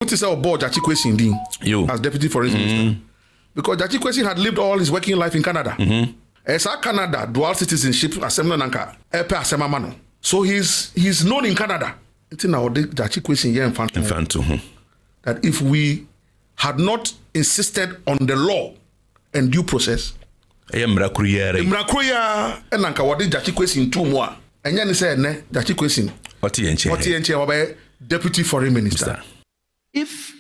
What is our board, Jachi Kwesi as Deputy Foreign Minister? Because Jachi Kwesi had lived all his working life in Canada. As a Canada, dual citizenship, so he's known in Canada. It's in our Jachi Kwesi here in Fanto. That if we had not insisted on the law and due process, Mrakruya and Nankawadi Jachi Kwesi in 2 more. And then he said, Jachi Kwesi, Deputy Foreign Minister. If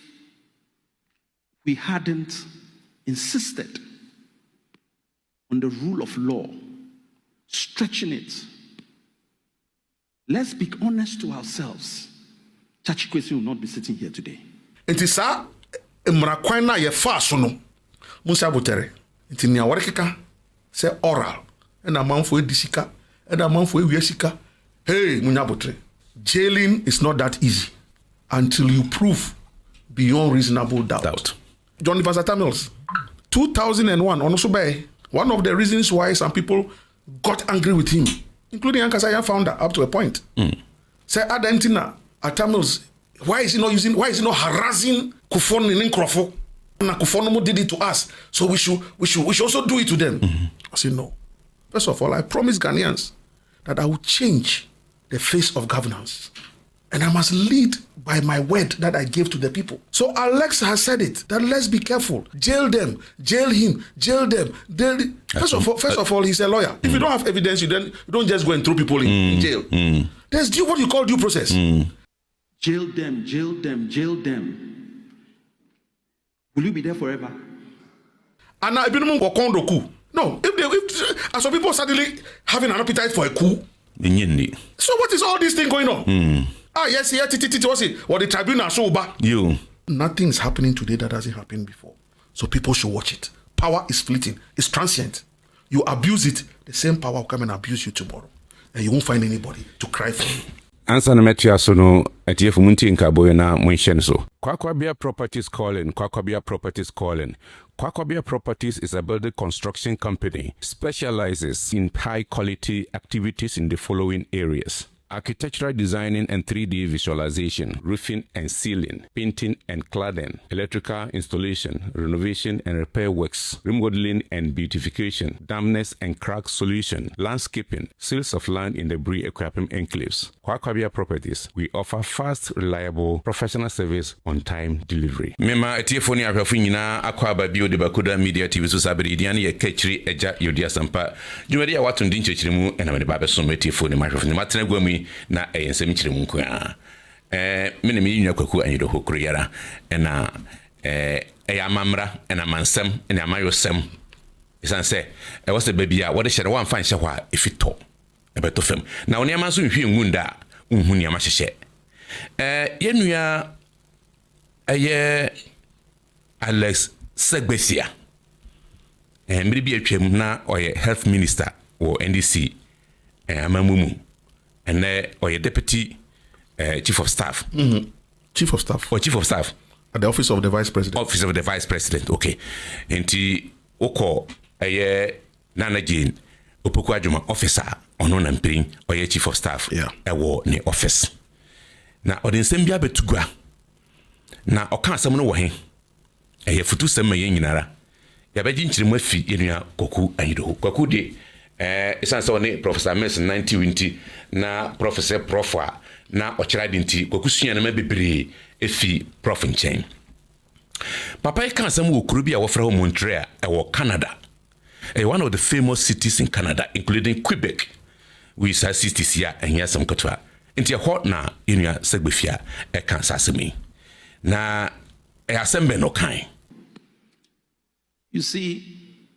we hadn't insisted on the rule of law, stretching it, let's be honest to ourselves, Jachi Kwesi will not be sitting here today. It is a Mrakwana ye fast no Musa Butere. It in your say oral and a man for disika and a man for Yesika. Hey, Munyabutre, jailing is not that easy until you prove beyond reasonable doubt. John Vassata Mills, 2001, Onosubay, one of the reasons why some people got angry with him, including Ankasaya founder up to a point. Say Adentina at Tamils, why is he not harassing Kufon in Nkrofo? And Kufonomo did it to us, so we should also do it to them. I said no. First of all, I promise Ghanaians that I will change the face of governance. And I must lead by my word that I gave to the people. So Alex has said it, that let's be careful. Jail them, jail him, jail them. First of all, he's a lawyer. If you don't have evidence, you don't just go and throw people in jail. There's what you call due process. Jail them, jail them, jail them. Will you be there forever? And now, no, if some people suddenly having an appetite for a coup. So what is all this thing going on? Yes, what the tribunal so bad. Nothing is happening today that hasn't happened before. So people should watch it. Power is fleeting. It's transient. You abuse it, the same power will come and abuse you tomorrow. And you won't find anybody to cry for you. Answer na metia so no atief munti nkaboy na munhye so. Kwakwabia Properties calling. Kwakwabia Properties calling. Kwakwabia Properties is a building construction company specializes in high quality activities in the following areas: architectural designing and 3D visualization, roofing and ceiling, painting and cladding, electrical installation, renovation and repair works, remodeling and beautification, dampness and crack solution, landscaping, sales of land in the Bree Equipping enclaves. Kwakwabia Properties, we offer fast, reliable, professional service on time delivery. Mema etiefoni ahwafo nyina akwaba bio de Koda Media TV so sabiridian ye kachiri eja yodia sampa. Jumadi ya watu ndi nchechirimu enamene babe so etiefoni mahwafo ni matena gwami na ensem chire mu nkoa mene me yinwa Koku Anyidoho kuriyara na amamra na mansem na amayosem isan se was the baby a what the shere wan fan hye hwa efito ebeto fam na oni amanso nhwe ngunda unhu ni amahye yenua Alex Segbefia mmiri bi atwam na oye health minister wo NDC amamumu and or your deputy chief of staff. Chief of staff. Or chief of staff. At the office of the vice president. Office of the vice president, okay. And the Oko Nana Jane Opoku Adjuma officer on namping or your chief of staff. Yeah. A war ne office. Now or the same bia betugua. Now oka someone wahin. A futu sema yenara. Yabajin chimwefi yenua Koku Anyidoho. Koku de isan so ne Professor Mason 90 na Professor Profa na ochirade nti Koku sua na mabebre efi prof nchen papa e kan asem wo kuro bi a wo fra ho Montreal e wo Canada one of the famous cities in Canada including Quebec we sa cities here and here some kotwa nti ho na yenua Segbefia e kan sasemi na e asembe no kan. You see,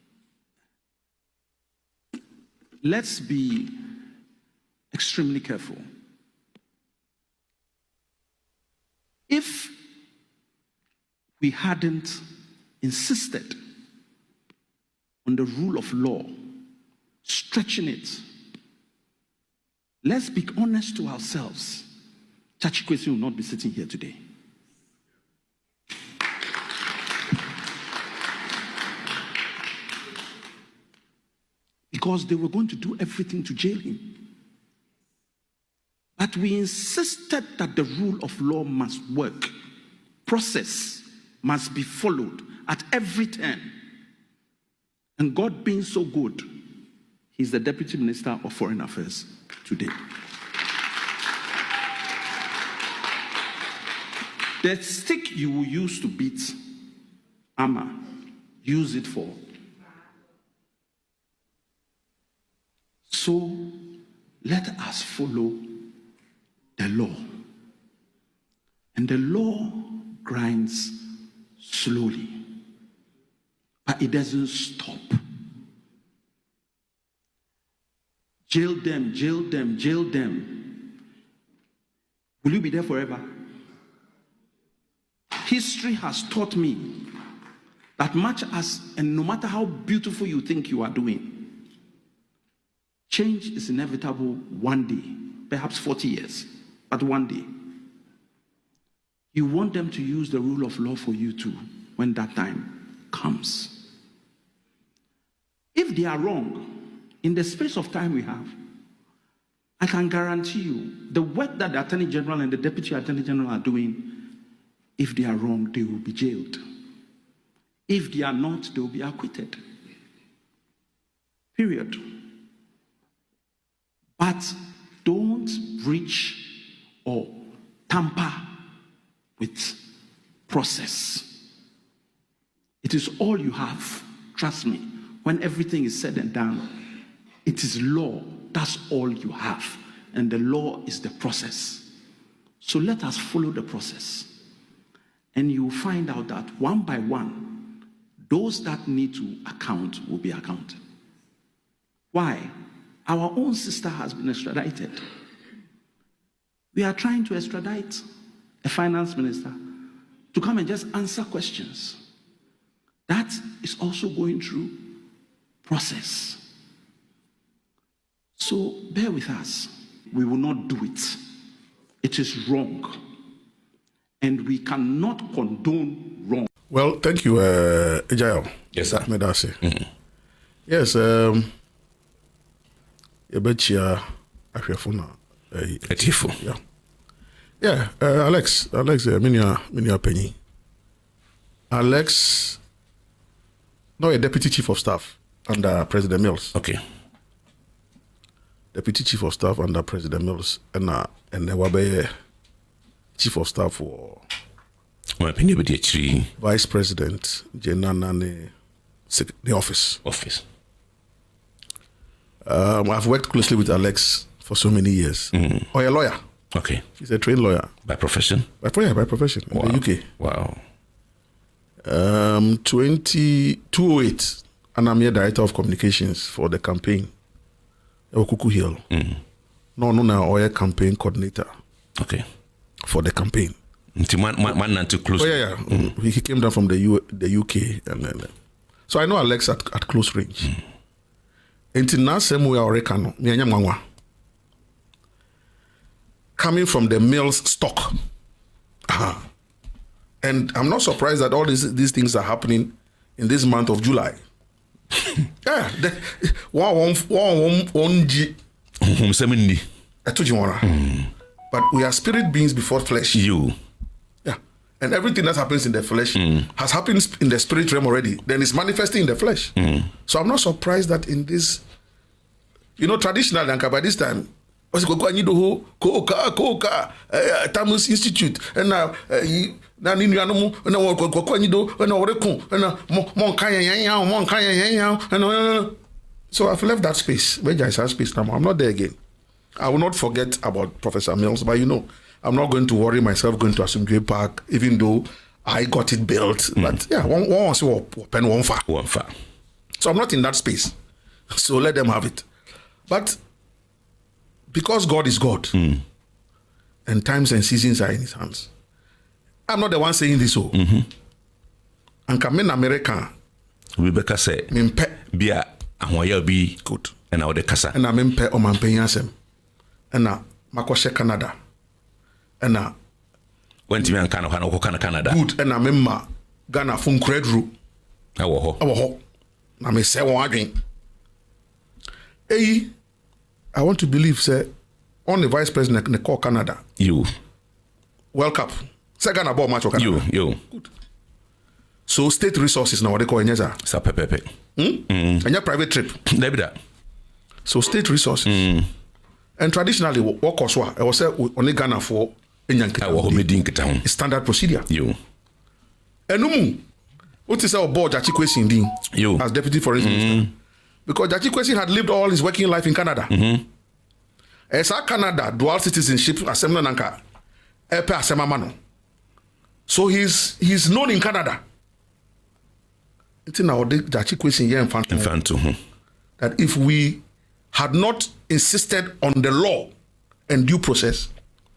let's be extremely careful. If we hadn't insisted on the rule of law, stretching it, let's be honest to ourselves, Jachi Kwesi will not be sitting here today. Because they were going to do everything to jail him. But we insisted that the rule of law must work. process must be followed at every turn. And God being so good, he's the Deputy Minister of Foreign Affairs today. The stick you will use to beat Amma, use it for. So let us follow the law. And the law grinds slowly, but it doesn't stop. Jail them, jail them, jail them. Will you be there forever? History has taught me that much as, and no matter how beautiful you think you are doing, change is inevitable one day, perhaps 40 years, but one day. You want them to use the rule of law for you too when that time comes. If they are wrong, in the space of time we have, I can guarantee you the work that the Attorney General and the Deputy Attorney General are doing, if they are wrong, they will be jailed. If they are not, they will be acquitted. Period. But don't breach or tamper with process. It is all you have. Trust me. When everything is said and done, it is law. That's all you have. And the law is the process. So let us follow the process. And you will find out that one by one, those that need to account will be accounted. Why? Our own sister has been extradited. We are trying to extradite a finance minister to come and just answer questions. That is also going through process. So bear with us. We will not do it. It is wrong. And we cannot condone wrong. Well, thank you, Ejayo. Yes, sir. Medase. Yes, Ebechia Afrefuna. Atifu. Yeah. Yeah, Alex, Minia Penny. Alex, no, a Deputy Chief of Staff under President Mills. Okay. Deputy Chief of Staff under President Mills, and Wabe Chief of Staff for Vice President Jenana the office. I've worked closely with Alex for so many years. Or a lawyer. Okay. He's a trained lawyer. By profession? By profession Wow. in the UK. Wow. 2008, and I'm here director of communications for the campaign. Koku Hill. No, oil campaign coordinator. Okay. For the campaign. Man too close. Oh yeah. He came down from the UK, and then so I know Alex at close range. Until now, same way Orekano, coming from the Mills stock. And I'm not surprised that all these things are happening in this month of July. Yeah, but we are spirit beings before flesh. You. Yeah. And everything that happens in the flesh has happened in the spirit realm already. Then it's manifesting in the flesh. So I'm not surprised that in this, traditional Lanka by this time, Koku Anyidoho, Koka, Tamus Institute, and now so I've left that space. Where I have space now, I'm not there again. I will not forget about Professor Mills, but I'm not going to worry myself going to Asumdwe Park, even though I got it built. But yeah, one wants to pen one far. So I'm not in that space. So let them have it. But because God is God, and times and seasons are in his hands, I'm not the one saying this. And come in America. Rebecca said, Mimpe. Bia, and be good. And now the Casa. And I'm Mimpe or Mampeyasem. And now Makoshe Canada. And now went to me and Canada. Good. And I'm Mimma Ghana from Credru. I may say one again. Hey, I want to believe, say, on the vice president in the call Canada. You. World Cup. Second about much of Canada. Yo. Good. So state resources now what they call Enyeza. Sa pepepe. And your private trip. Debi da. So state resources. And traditionally, what course was I was say only Ghana for Enyankita. Standard procedure. Yo. And what is our board Jachi Kwesi Ndin as deputy foreign minister? Because Jachi Kwesi had lived all his working life in Canada. As a Canada dual citizenship assembly nanka epe asemamano. So he's known in Canada. It's in our Jachi Kwesi here in Fanto. That if we had not insisted on the law and due process,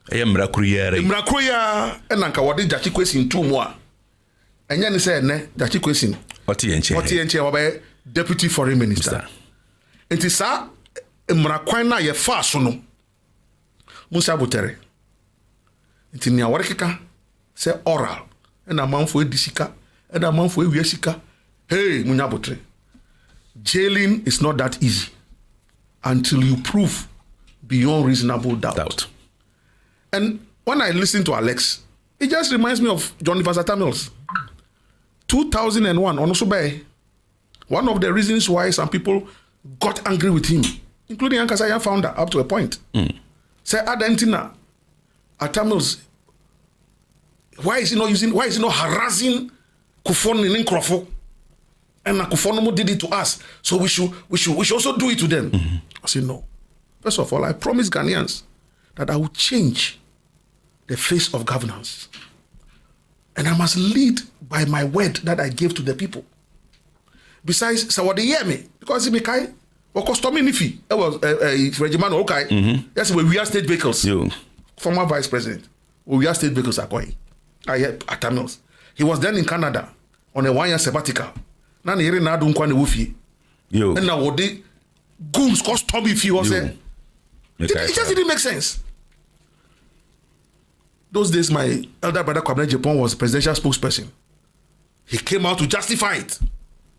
Mrakruya and nanka wadi Jachi Kwesi in 2 more. And then say ne Jachi Kwesi Otienche wabe deputy foreign minister. It is sa mrakwana ye fa so no. Musa Butere. It in your workika say oral and a man for disika and a man for wiesika. Hey, Munyabutre. Jailing is not that easy until you prove beyond reasonable doubt. And when I listen to Alex, it just reminds me of John Vasata Mills. 2001, Onosube. One of the reasons why some people got angry with him, including Ankasaya founder, up to a point. Say Adentina, Atamils, why is he not harassing Kufon in Nkrofo? And Kufonomo did it to us, so we should also do it to them. I said no. First of all, I promise Ghanaians that I will change the face of governance. And I must lead by my word that I gave to the people. Besides, so what they hear me, because me kai, what custom nifi, it was Regiment okay. Yes, we are state vehicles. Former vice president, we are state vehicles are going. I at Tamils. He was then in Canada on a 1-year sabbatical. Now he na do nkwa ne wofi. And now what they goons custom if he was it just didn't make sense. Those days, my elder brother Koda Japan was presidential spokesperson. He came out to justify it.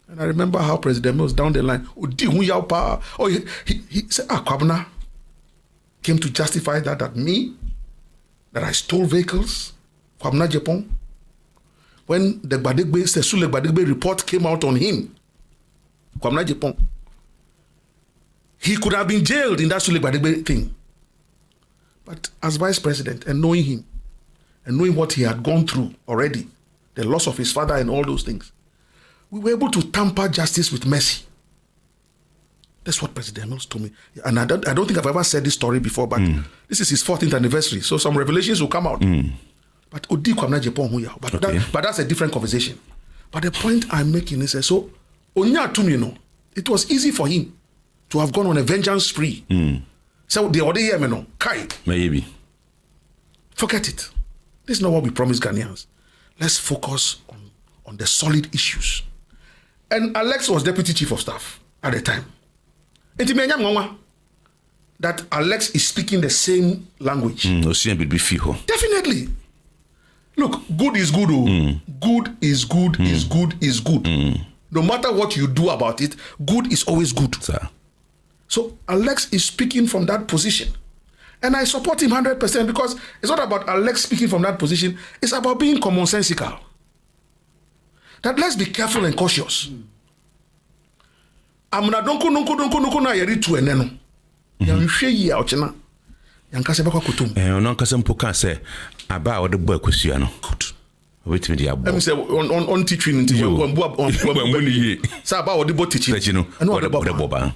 And I remember how President Mills down the line, he said, Kwabena came to justify that I stole vehicles, Kwabena Japan. When the Sesule Gbadegbe report came out on him, Kwabena Japan, he could have been jailed in that Sule Gbadegbe thing. But as vice president and knowing him, and knowing what he had gone through already, the loss of his father and all those things, we were able to tamper justice with mercy. That's what President Mills told me. And I don't think I've ever said this story before, but this is his 14th anniversary, so some revelations will come out. But that's a different conversation. But the point I'm making is, so it was easy for him to have gone on a vengeance spree. So the other year, Kai. Maybe. Forget it. This is not what we promised Ghanaians. Let's focus on the solid issues. And Alex was deputy chief of staff at the time. That Alex is speaking the same language. Definitely. Look, good is good. Good is good is good is good. No matter what you do about it, good is always good. So Alex is speaking from that position. And I support him 100% because it's not about Alex speaking from that position. It's about being commonsensical. That let's be careful and cautious. Amuna donko na yeri tu eneno. Yanhwe yi a ochena. Yankase bako kutum. Ono nkase mpoka se aba wo de bo akusua no. Wait me dia bo. Em say on teaching nti on ni ye. Say aba wo de bo teaching. Wo de bo ba.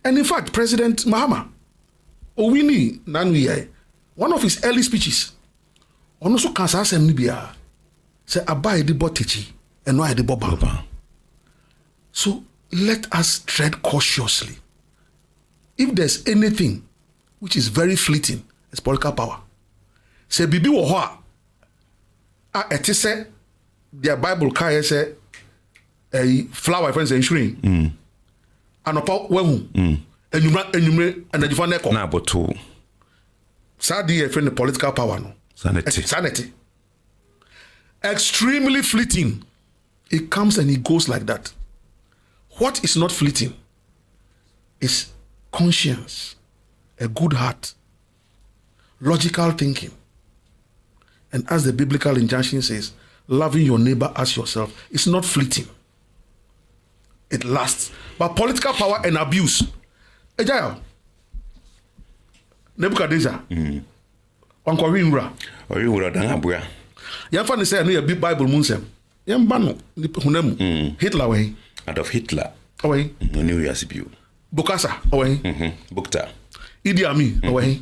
And in fact, President Mahama Owini Nanuye, one of his early speeches, on also can say Nibia, say Abai the botichi and no I the boba. So let us tread cautiously. If there's anything which is very fleeting, it's political power. Say Bibi Woha, etise their Bible kai say a flower friends ensuring. Anopa wehu. Enyumre and the neko na boto sadi friend the political power no sanity extremely fleeting. It comes and it goes like that. What is not fleeting is conscience, a good heart, logical thinking, And as the biblical injunction says, loving your neighbor as yourself, it's not fleeting. It lasts. But political power and abuse. Ejaya, Nebuchadnezzar, Wankori Nra. Yamfa say no big Bible munsem. Yamba no hunemu. Hitler way. Adolf Hitler. Away. No new Yasibio. Bokassa away. Bukta. Idi Amin away.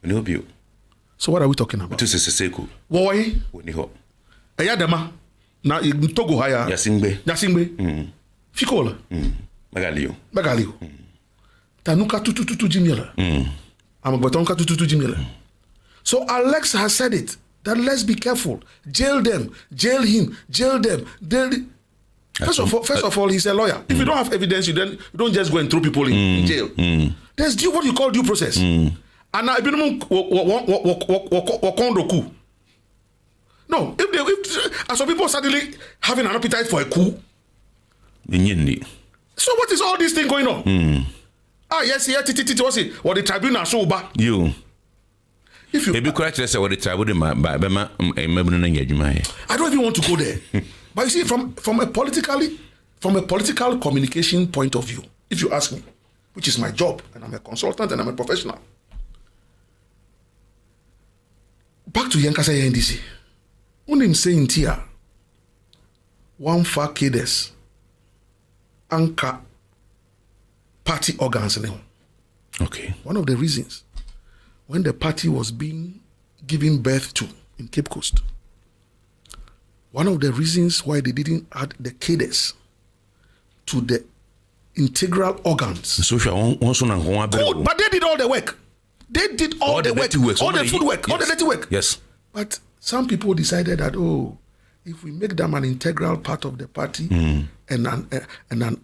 No bio. So what are we talking about? To Seseku. Why? Woniho. Ayadema na Togo haya. Yasingbe. Fikola. Magalio. Tanuka tutu jimyela. Amabatonka tutu jimyela. So Alex has said it, that let's be careful. Jail them, jail him, jail them. First of all, he's a lawyer. If you don't have evidence, you don't just go and throw people in jail. There's what you call due process. And now, no, if some people suddenly having an appetite for a coup, so what is all this thing going on? Yes, what's it? What the tribunal so bad? You. If you, maybe correct say what the tribunal, I don't even want to go there. But you see, from a political communication point of view, if you ask me, which is my job, and I'm a consultant and I'm a professional. Back to Yankasa NDC. When I'm saying here, one far cadres, anchor party organs now. Okay. One of the reasons when the party was being given birth to in Cape Coast, one of the reasons why they didn't add the cadres to the integral organs. So good, but they did all the work. They did all the work, all the food work, all the dirty work. Yes. But some people decided that, if we make them an integral part of the party and an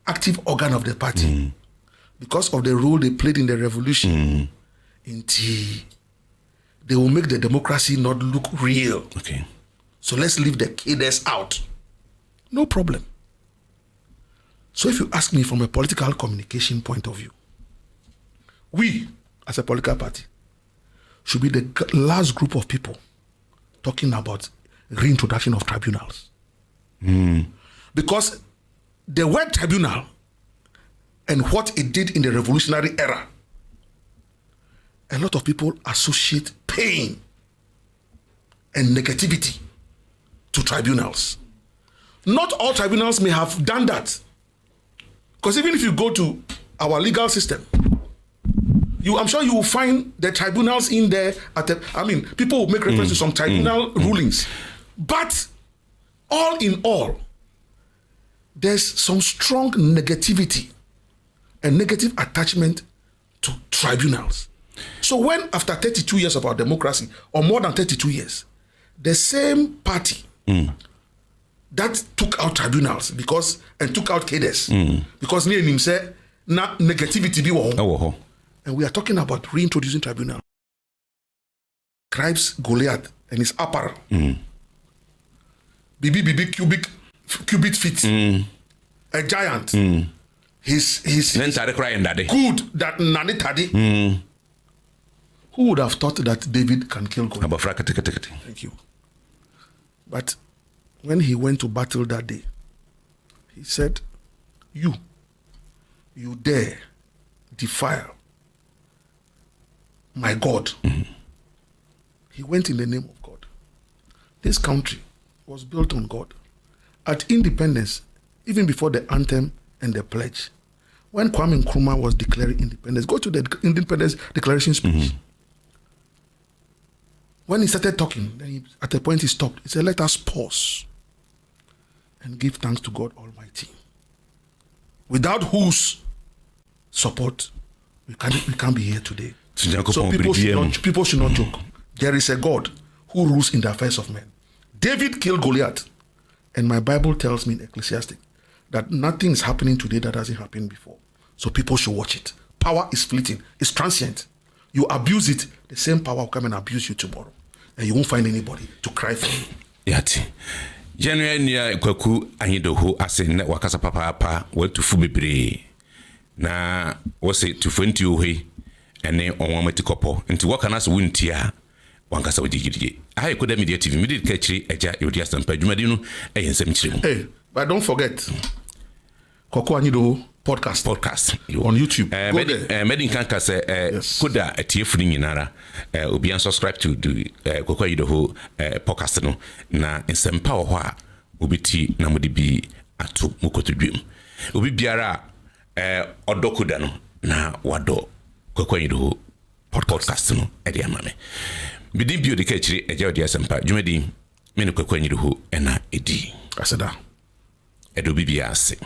active organ of the party, because of the role they played in the revolution, they will make the democracy not look real. Okay. So let's leave the cadres out. No problem. So if you ask me from a political communication point of view, we, as a political party, should be the last group of people talking about reintroduction of tribunals. Because the word tribunal and what it did in the revolutionary era, a lot of people associate pain and negativity to tribunals. Not all tribunals may have done that. Because even if you go to our legal system, I'm sure you will find the tribunals in there. People will make reference to some tribunal rulings. But all in all, there's some strong negativity and negative attachment to tribunals. So when after 32 years of our democracy, or more than 32 years, the same party that took out tribunals and took out cadres because near him said na negativity be wrong. And we are talking about reintroducing tribunal. Scribes Goliath and his apparel. BB cubic feet. A giant. His good that Nani Tadi. Who would have thought that David can kill Goliath? Thank you. But when he went to battle that day, he said, you dare defile my God. He went in the name of God. This country was built on God. At independence, even before the anthem and the pledge, when Kwame Nkrumah was declaring independence, go to the Independence Declaration speech. When he started talking, then at a point he stopped. He said, let us pause and give thanks to God Almighty, without whose support we can't be here today. So people should not joke. There is a God who rules in the affairs of men. David killed Goliath. And my Bible tells me in Ecclesiastic that nothing is happening today that hasn't happened before. So people should watch it. Power is fleeting. It's transient. You abuse it, the same power will come and abuse you tomorrow. And you won't find anybody to cry for you. Yati. January niya Koku Anyidoho ase ne wakasa papa watu fu bebre. Na wose tufonti ohe ene onwamati kopo. Nti waka na so wuntia wankasa wodi I Koda Media TV me did catch eja yodi asampa dwumadi no ensem kyerem. Hey, but don't forget Koku Anyidoho podcast on YouTube. Go there. Medin kanka say Koda atiefo ni nyinara obi an subscribe to the Koku Anyidoho podcast no na ensempa wo ho a obiti na modi bi ato mukotodwem. Obi biara odokoda no na wado Koku Anyidoho podcast no edi amame. Bidin bio de kachiri eja odi asempa dwumadi me no Koku Anyidoho ena edi. Aseda. Edo bibia ase.